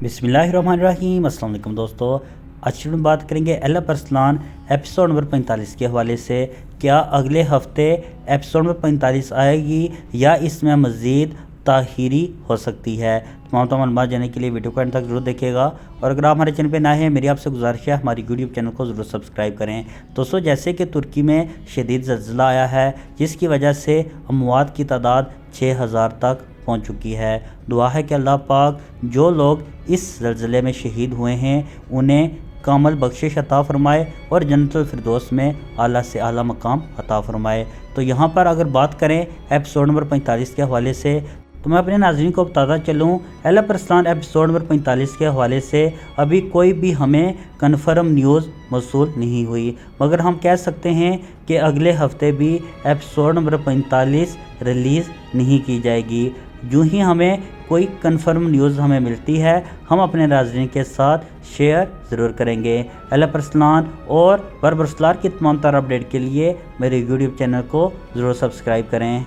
बिस्मिल्लाहिर्रहमानिर्रहीम। अस्सलाम वालेकुम दोस्तों, आज हम बात करेंगे एल अरसलान एपिसोड नंबर 45 के हवाले से। क्या अगले हफ्ते एपिसोड नंबर 45 आएगी या इसमें मज़ीद ताख़ीरी हो सकती है? तमाम मालूमात जानने के लिए वीडियो को एंड तक जरूर देखिएगा, और अगर आप हमारे चैनल पर नए हैं, मेरी आपसे गुजारिश है हमारी यूट्यूब चैनल को ज़रूर सब्सक्राइब करें। दोस्तों, जैसे कि तुर्की में शदीद ज़ल्ज़ला आया है, जिसकी वजह से अमवात की तादाद 6000 तक पहुंच चुकी है। दुआ है कि अल्लाह पाक जो लोग इस ज़ल्ज़ले में शहीद हुए हैं उन्हें कामल बख्शिश अता फ़रमाए और जन्नतुल फिरदौस में आला से आला मकाम अता फ़रमाए। तो यहाँ पर अगर बात करें एपिसोड नंबर 45 के हवाले से, तो मैं अपने नाज़रीन को बताता चलूँ, एल अरसलान एपिसोड नंबर 45 के हवाले से अभी कोई भी हमें कन्फर्म न्यूज़ मौसूल नहीं हुई, मगर हम कह सकते हैं कि अगले हफ्ते भी एपिसोड नंबर 45 रिलीज़ नहीं की जाएगी। यूँ ही हमें कोई कन्फर्म न्यूज़ हमें मिलती है, हम अपने नाज़रीन के साथ शेयर ज़रूर करेंगे। एल अरसलान और बरबरसलार की तमाम तरह अपडेट के लिए मेरे यूट्यूब चैनल को ज़रूर सब्सक्राइब करें।